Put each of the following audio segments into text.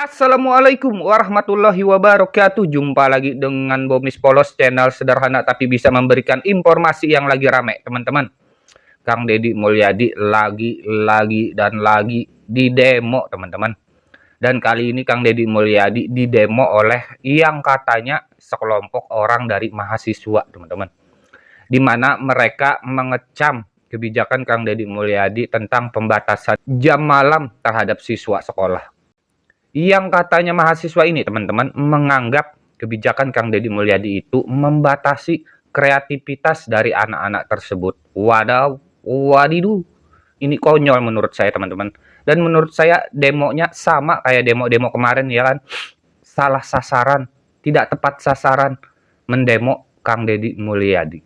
Assalamualaikum warahmatullahi wabarakatuh. Jumpa lagi dengan Bomis Polos, channel sederhana tapi bisa memberikan informasi yang lagi rame, teman-teman. Kang Deddy Mulyadi lagi di demo, teman-teman. Dan kali ini Kang Deddy Mulyadi didemo oleh yang katanya sekelompok orang dari mahasiswa, teman-teman. Di mana mereka mengecam kebijakan Kang Deddy Mulyadi tentang pembatasan jam malam terhadap siswa sekolah. Yang katanya mahasiswa ini, teman-teman, menganggap kebijakan Kang Deddy Mulyadi itu membatasi kreativitas dari anak-anak tersebut. Wadidu, ini konyol menurut saya, teman-teman. Dan menurut saya demonya sama kayak demo-demo kemarin, ya kan? Salah sasaran, tidak tepat sasaran mendemo Kang Deddy Mulyadi.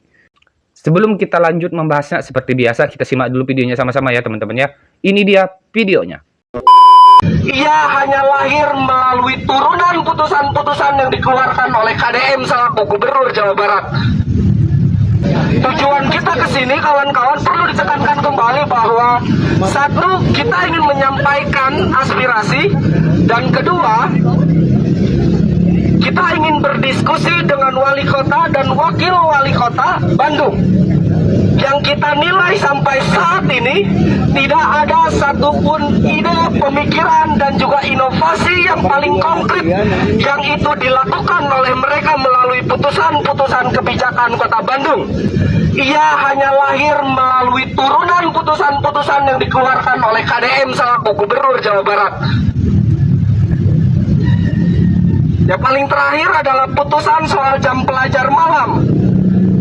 Sebelum kita lanjut membahasnya, seperti biasa kita simak dulu videonya sama-sama ya, teman-teman ya. Ini dia videonya. Ia hanya lahir melalui turunan putusan-putusan yang dikeluarkan oleh KDM selaku Gubernur Jawa Barat. Tujuan kita ke sini, kawan-kawan, perlu ditekankan kembali bahwa satu, kita ingin menyampaikan aspirasi, dan kedua, kita ingin berdiskusi dengan wali kota dan wakil wali kota Bandung. Yang kita nilai sampai saat ini tidak ada satupun ide, pemikiran, dan juga inovasi yang paling konkret yang itu dilakukan oleh mereka melalui putusan-putusan kebijakan Kota Bandung. Ia hanya lahir melalui turunan putusan-putusan yang dikeluarkan oleh KDM selaku Gubernur Jawa Barat. Yang paling terakhir adalah putusan soal jam pelajar malam.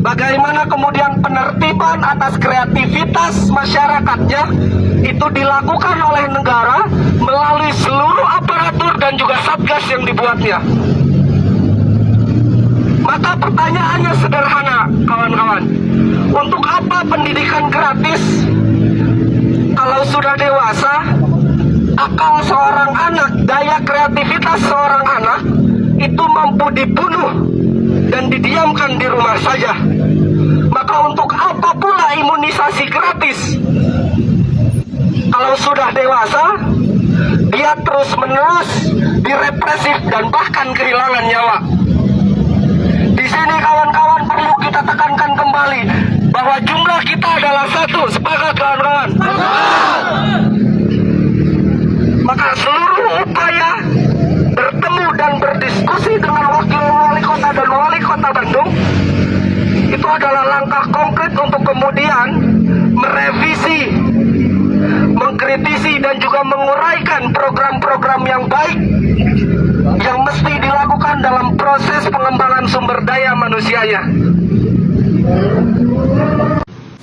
Bagaimana kemudian penertiban atas kreativitas masyarakatnya itu dilakukan oleh negara melalui seluruh aparatur dan juga satgas yang dibuatnya. Maka pertanyaannya sederhana, kawan-kawan. Untuk apa pendidikan gratis kalau sudah dewasa, akal seorang anak, daya kreativitas seorang anak itu mampu dibunuh dan didiamkan di rumah saja. Maka untuk apa pula imunisasi gratis? Kalau sudah dewasa, dia terus-menerus direpresif dan bahkan kehilangan nyawa. Di sini kawan-kawan perlu kita tekankan kembali bahwa jumlah kita adalah satu. Sepakat kawan-kawan? Maka seluruh upaya bertemu dan berdiskusi dengan wakil wali kota dan wali kota Bandung itu adalah langkah konkret untuk kemudian merevisi, mengkritisi, dan juga menguraikan program-program yang baik yang mesti dilakukan dalam proses pengembangan sumber daya manusianya.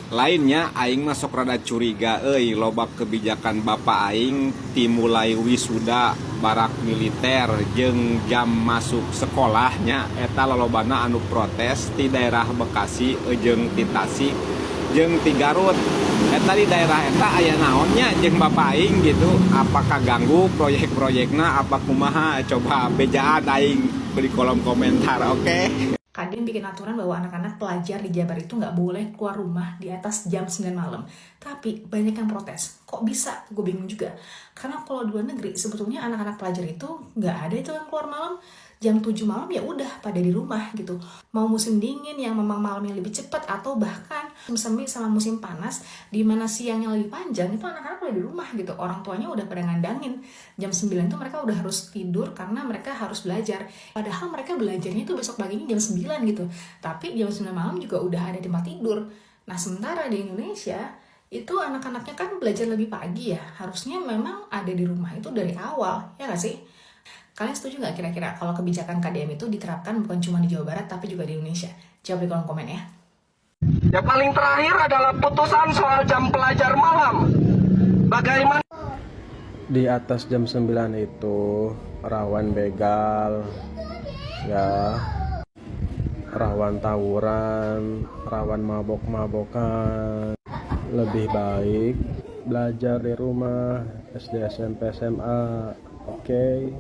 Lainnya aing masuk rada curiga loba kebijakan Bapak aing timulai wisuda barak militer jeung jam masuk sekolahnya eta lolobana anu protes di daerah Bekasi jeung di Tasik jeung di Garut. Eta di daerah eta aya naonnya jeung Bapak aing gitu, apakah ganggu proyek-proyekna apa kumaha, coba bejaan aing di kolom komentar. Oke. Kadin bikin aturan bahwa anak-anak pelajar di Jabar itu nggak boleh keluar rumah di atas jam 9 malam. Tapi banyak yang protes. Kok bisa? Gue bingung juga. Karena kalau di luar negeri, sebetulnya anak-anak pelajar itu nggak ada itu yang keluar malam. Jam 7 malam ya udah pada di rumah gitu. Mau musim dingin yang memang malamnya lebih cepat, atau bahkan semi sama musim panas di mana siangnya lebih panjang, itu anak-anak udah di rumah gitu. Orang tuanya udah pada ngandangin. Jam 9 itu mereka udah harus tidur karena mereka harus belajar. Padahal mereka belajarnya itu besok paginya jam 9 gitu. Tapi jam 9 malam juga udah ada tempat tidur. Nah, sementara di Indonesia itu anak-anaknya kan belajar lebih pagi ya. Harusnya memang ada di rumah itu dari awal, ya nggak sih? Kalian setuju nggak kira-kira kalau kebijakan KDM itu diterapkan bukan cuma di Jawa Barat tapi juga di Indonesia? Jawab di kolom komen ya. Yang paling terakhir adalah putusan soal jam pelajar malam. Bagaimana Di atas jam 9 itu rawan begal, ya, rawan tawuran, rawan mabok-mabokan. Lebih baik belajar di rumah, SD, SMP, SMA. Oke.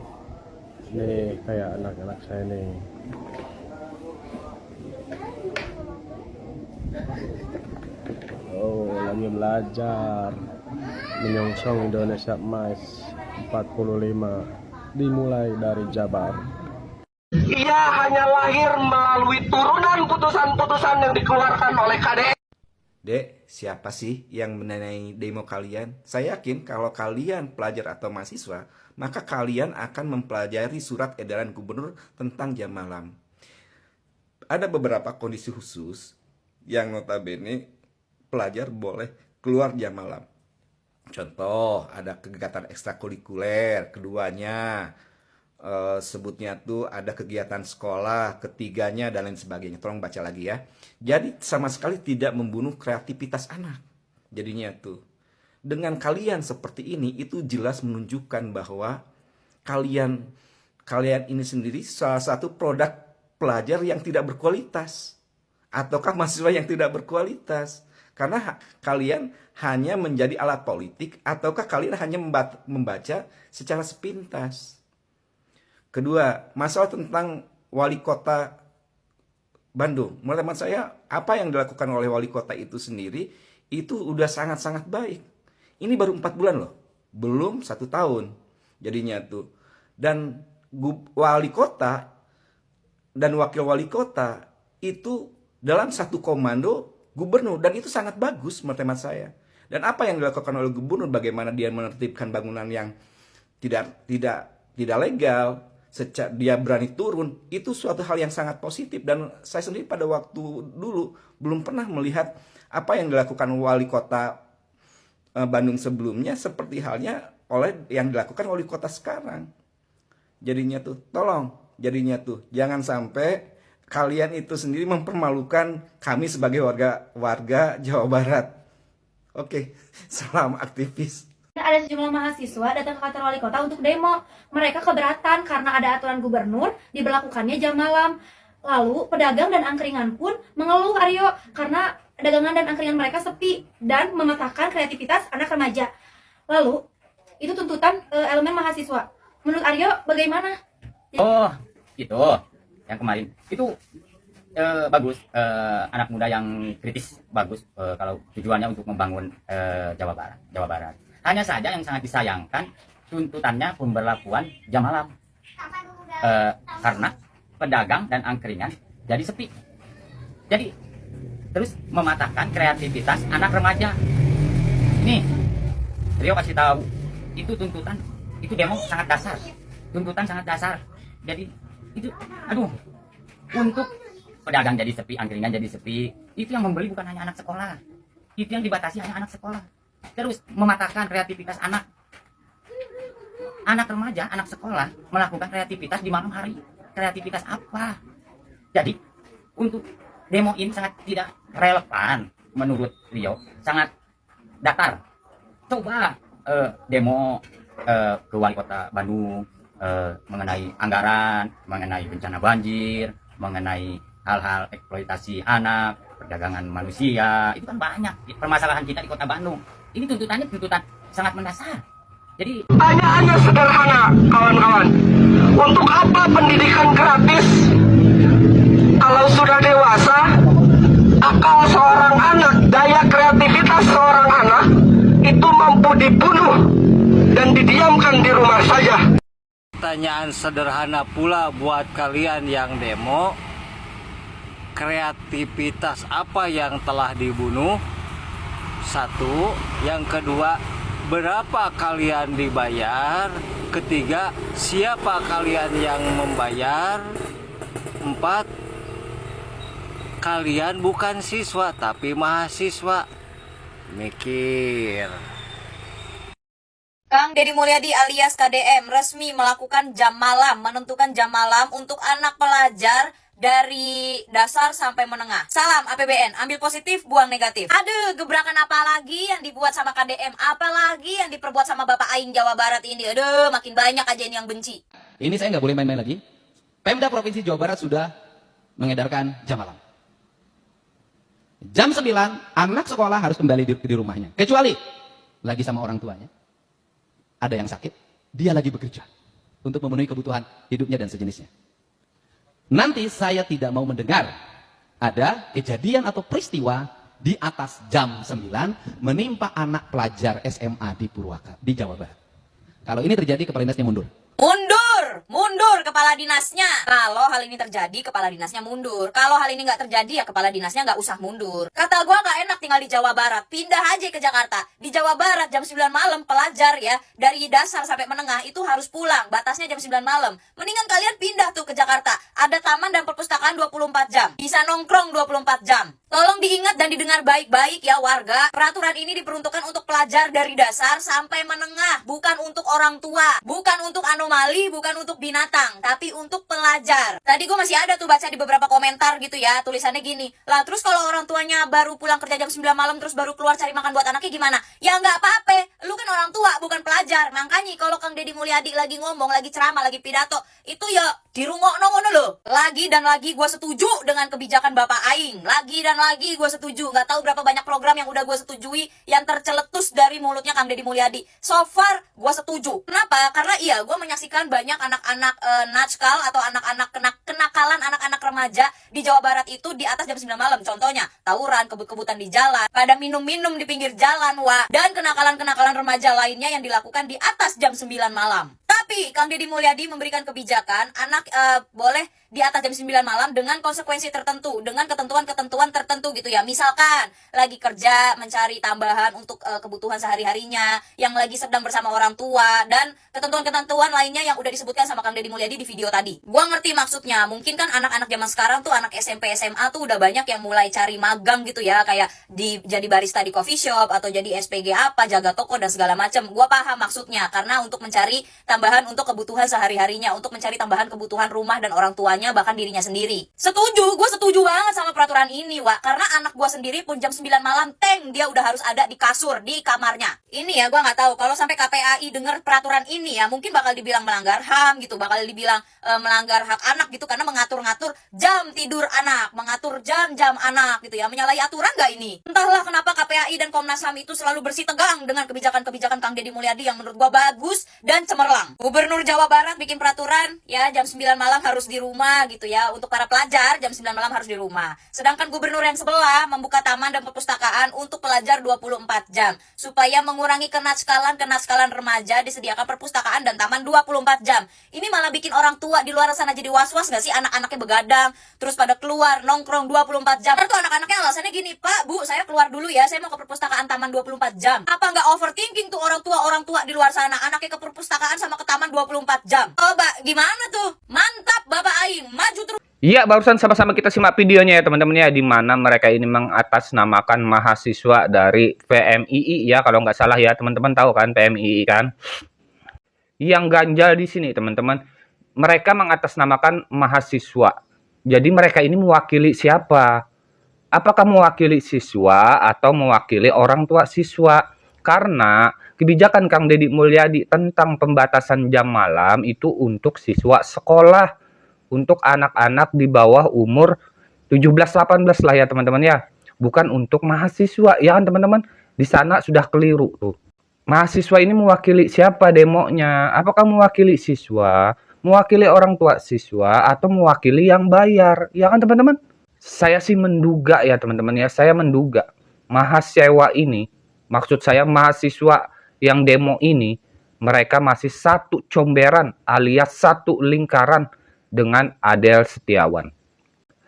Nih kayak anak-anak saya nih. Oh, lagi belajar menyongsong Indonesia Emas 45. dimulai dari Jabar. Ia hanya lahir melalui turunan putusan-putusan yang dikeluarkan oleh KDM. Dek, siapa sih yang mendanai demo kalian? Saya yakin kalau kalian pelajar atau mahasiswa, maka kalian akan mempelajari surat edaran gubernur tentang jam malam. Ada beberapa kondisi khusus yang notabene pelajar boleh keluar jam malam. Contoh, ada kegiatan ekstrakurikuler, keduanya sebutnya tuh ada kegiatan sekolah, ketiganya dan lain sebagainya. Tolong baca lagi ya. Jadi sama sekali tidak membunuh kreativitas anak. Jadinya tuh dengan kalian seperti ini itu jelas menunjukkan bahwa kalian ini sendiri salah satu produk pelajar yang tidak berkualitas ataukah mahasiswa yang tidak berkualitas. Karena kalian hanya menjadi alat politik ataukah kalian hanya membaca secara sepintas. Kedua, masalah tentang wali kota Bandung. Menurut teman saya, apa yang dilakukan oleh wali kota itu sendiri, itu udah sangat-sangat baik. Ini baru 4 bulan loh. Belum 1 tahun. Jadinya tuh. Dan wali kota dan wakil wali kota itu dalam satu komando gubernur, dan itu sangat bagus menurut teman saya. Dan apa yang dilakukan oleh gubernur, bagaimana dia menertibkan bangunan yang tidak legal, dia berani turun, itu suatu hal yang sangat positif. Dan saya sendiri pada waktu dulu belum pernah melihat apa yang dilakukan wali kota Bandung sebelumnya seperti halnya oleh yang dilakukan wali kota sekarang. Jadinya tuh, tolong, jadinya tuh jangan sampai kalian itu sendiri mempermalukan kami sebagai warga Jawa Barat. Oke, salam aktivis. Ada sejumlah mahasiswa datang ke kantor wali kota untuk demo. Mereka keberatan karena ada aturan gubernur diberlakukannya jam malam. Lalu pedagang dan angkringan pun mengeluh Aryo karena dagangan dan angkringan mereka sepi dan mematahkan kreativitas anak remaja. Lalu itu tuntutan elemen mahasiswa. Menurut Aryo bagaimana? Oh, itu yang kemarin itu bagus, anak muda yang kritis bagus kalau tujuannya untuk membangun Jawa Barat. Hanya saja yang sangat disayangkan tuntutannya pemberlakuan jam malam karena pedagang dan angkringan jadi sepi. Jadi terus mematahkan kreativitas anak remaja. Nih, Rio kasih tahu itu tuntutan, itu demo sangat dasar, tuntutan sangat dasar. Jadi itu, aduh, untuk pedagang jadi sepi, angkringan jadi sepi, itu yang membeli bukan hanya anak sekolah, itu yang dibatasi hanya anak sekolah. Terus mematahkan kreativitas anak remaja, anak sekolah melakukan kreativitas di malam hari. Kreativitas apa? Jadi untuk demo ini sangat tidak relevan menurut Rio, sangat datar. Coba demo ke wali kota Bandung mengenai anggaran, mengenai bencana banjir, mengenai hal-hal eksploitasi anak, perdagangan manusia, itu kan banyak permasalahan kita di kota Bandung. Ini tuntutannya tuntutan sangat mendasar. Jadi Pertanyaannya sederhana, kawan-kawan. Untuk apa pendidikan gratis kalau sudah dewasa, akal seorang anak, daya kreativitas seorang anak itu mampu dibunuh dan didiamkan di rumah saja. Pertanyaan sederhana pula buat kalian yang demo. Kreativitas apa yang telah dibunuh? Satu. Yang kedua, berapa kalian dibayar? Ketiga, siapa kalian yang membayar? 4. Kalian bukan siswa tapi mahasiswa. Mikir. Kang Deddy Mulyadi alias KDM resmi melakukan jam malam, menentukan jam malam untuk anak pelajar dari dasar sampai menengah. Salam APBN, ambil positif, buang negatif. Aduh, gebrakan apa lagi yang dibuat sama KDM? Apa lagi yang diperbuat sama Bapak Aing Jawa Barat ini? Aduh, makin banyak aja ini yang benci. Ini saya nggak boleh main-main lagi. Pemda Provinsi Jawa Barat sudah mengedarkan jam malam. Jam 9, anak sekolah harus kembali di rumahnya. Kecuali lagi sama orang tuanya. Ada yang sakit, dia lagi bekerja untuk memenuhi kebutuhan hidupnya dan sejenisnya. Nanti saya tidak mau mendengar ada kejadian atau peristiwa di atas jam 9 menimpa anak pelajar SMA di Purwakarta, di Jawa Barat. Kalau ini terjadi, kepala dinasnya mundur. Mundur! mundur kepala dinasnya. Kalau hal ini terjadi, kepala dinasnya mundur. Kalau hal ini nggak terjadi, ya kepala dinasnya nggak usah mundur. Kata gue nggak enak tinggal di Jawa Barat, pindah aja ke Jakarta. Di Jawa Barat jam 9 malam pelajar ya, dari dasar sampai menengah itu harus pulang, batasnya jam 9 malam. Mendingan kalian pindah tuh ke Jakarta, ada taman dan perpustakaan 24 jam, bisa nongkrong 24 jam. Tolong diingat dan didengar baik-baik ya warga, peraturan ini diperuntukkan untuk pelajar dari dasar sampai menengah, bukan untuk orang tua, bukan untuk anomali, bukan untuk binatang, tapi untuk pelajar. Tadi gue masih ada tuh baca di beberapa komentar gitu ya, tulisannya gini, lah terus kalau orang tuanya baru pulang kerja jam 9 malam terus baru keluar cari makan buat anaknya gimana? Ya nggak apa-apa, lu kan orang tua bukan pelajar. Makanya kalau Kang Deddy Mulyadi lagi ngomong, lagi ceramah, lagi pidato, itu ya dirungokno ngono loh. Lagi dan lagi gue setuju dengan kebijakan Bapak Aing, lagi dan lagi gue setuju. Nggak tahu berapa banyak program yang udah gue setujui yang terceletus dari mulutnya Kang Deddy Mulyadi. So far gue setuju. Kenapa? Karena iya gue menyaksikan banyak anak-anak natskal atau anak-anak kenakalan anak-anak remaja di Jawa Barat itu di atas jam 9 malam. Contohnya tawuran, kebut-kebutan di jalan, pada minum-minum di pinggir jalan, wah, dan kenakalan-kenakalan remaja lainnya yang dilakukan di atas jam 9 malam. Tapi Kang Deddy Mulyadi memberikan kebijakan anak boleh di atas jam 9 malam dengan konsekuensi tertentu, dengan ketentuan-ketentuan tertentu gitu ya. Misalkan lagi kerja mencari tambahan untuk kebutuhan sehari-harinya, yang lagi sedang bersama orang tua, dan ketentuan-ketentuan lainnya yang udah disebutkan sama Kang Deddy Mulyadi di video tadi. Gua ngerti maksudnya, mungkin kan anak-anak zaman sekarang tuh, anak SMP, SMA tuh udah banyak yang mulai cari magang gitu ya, kayak jadi barista di coffee shop, atau jadi SPG apa, jaga toko dan segala macam. Gua paham maksudnya, karena untuk mencari tambahan untuk kebutuhan sehari-harinya, untuk mencari tambahan kebutuhan rumah dan orang tuanya, bahkan dirinya sendiri. Setuju, gue setuju banget sama peraturan ini, Wak. Karena anak gue sendiri pun jam 9 malam, dia udah harus ada di kasur, di kamarnya. Ini ya, gue nggak tahu, kalau sampai KPAI dengar peraturan ini ya, mungkin bakal dibilang melanggar HAM gitu, bakal dibilang melanggar hak anak gitu, karena mengatur-ngatur jam tidur anak, mengatur jam-jam anak gitu ya, menyalahi aturan nggak ini? Entahlah kenapa KPAI dan Komnas HAM itu selalu bersih tegang dengan kebijakan-kebijakan Kang Deddy Mulyadi yang menurut gue bagus dan cemerlang. Gubernur Jawa Barat bikin peraturan ya jam 9 malam harus di rumah gitu ya, untuk para pelajar jam 9 malam harus di rumah. Sedangkan gubernur yang sebelah membuka taman dan perpustakaan untuk pelajar 24 jam supaya mengurangi kenatskalan remaja, disediakan perpustakaan dan taman 24 jam. Ini malah bikin orang tua di luar sana jadi was-was gak sih? Anak-anaknya begadang terus pada keluar nongkrong 24 jam. Terus anak-anaknya alasannya gini, "Pak, Bu, saya keluar dulu ya, saya mau ke perpustakaan taman 24 jam." Apa nggak overthinking tuh orang tua di luar sana, anaknya ke perpustakaan sama ke taman 24 jam? Coba gimana tuh? Mantap Bapak Aing, maju terus. Iya, barusan sama-sama kita simak videonya ya teman-teman ya, di mana mereka ini mengatasnamakan mahasiswa dari PMII ya, kalau nggak salah ya, teman-teman tahu kan PMII kan. Yang ganjal di sini teman-teman, mereka mengatasnamakan mahasiswa. Jadi mereka ini mewakili siapa? Apakah mewakili siswa atau mewakili orang tua siswa? Karena kebijakan Kang Deddy Mulyadi tentang pembatasan jam malam itu untuk siswa sekolah, untuk anak-anak di bawah umur 17-18 lah ya teman-teman ya, bukan untuk mahasiswa ya kan teman-teman. Di sana sudah keliru tuh. Mahasiswa ini mewakili siapa demonya? Apakah mewakili siswa, mewakili orang tua siswa, atau mewakili yang bayar ya kan teman-teman? Saya sih menduga ya teman-teman ya, saya menduga mahasiswa ini, maksud saya mahasiswa yang demo ini, mereka masih satu comberan alias satu lingkaran dengan Adel Setiawan.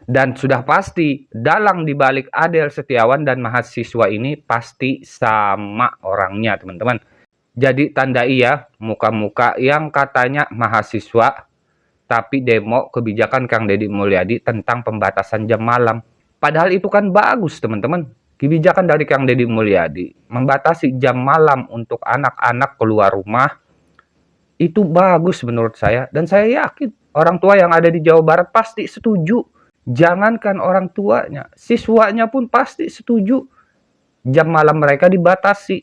Dan sudah pasti dalang dibalik Adel Setiawan dan mahasiswa ini pasti sama orangnya teman-teman. Jadi tandai ya muka-muka yang katanya mahasiswa tapi demo kebijakan Kang Deddy Mulyadi tentang pembatasan jam malam. Padahal itu kan bagus teman-teman. Kebijakan dari Kang Deddy Mulyadi membatasi jam malam untuk anak-anak keluar rumah itu bagus menurut saya. Dan saya yakin orang tua yang ada di Jawa Barat pasti setuju. Jangankan orang tuanya, siswanya pun pasti setuju jam malam mereka dibatasi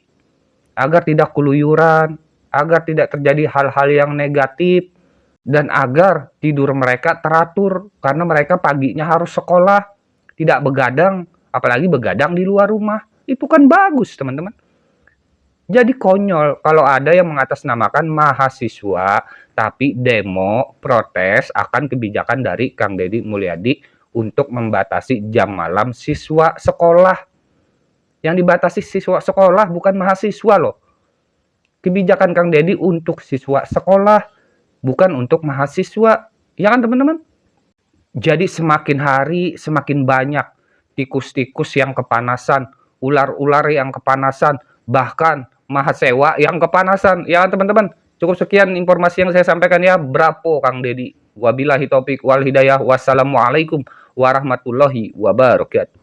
agar tidak keluyuran, agar tidak terjadi hal-hal yang negatif, dan agar tidur mereka teratur karena mereka paginya harus sekolah, tidak begadang, apalagi begadang di luar rumah. Itu kan bagus teman-teman. Jadi konyol kalau ada yang mengatasnamakan mahasiswa tapi demo protes akan kebijakan dari Kang Deddy Mulyadi untuk membatasi jam malam siswa sekolah. Yang dibatasi siswa sekolah bukan mahasiswa loh. Kebijakan Kang Deddy untuk siswa sekolah, bukan untuk mahasiswa. Ya kan teman-teman? Jadi semakin hari semakin banyak tikus-tikus yang kepanasan, ular-ular yang kepanasan, bahkan mahasiswa yang kepanasan. Ya kan teman-teman? Cukup sekian informasi yang saya sampaikan ya. Brapo Kang Dedi. Wabillahi taufik wal hidayah. Wassalamualaikum warahmatullahi wabarakatuh.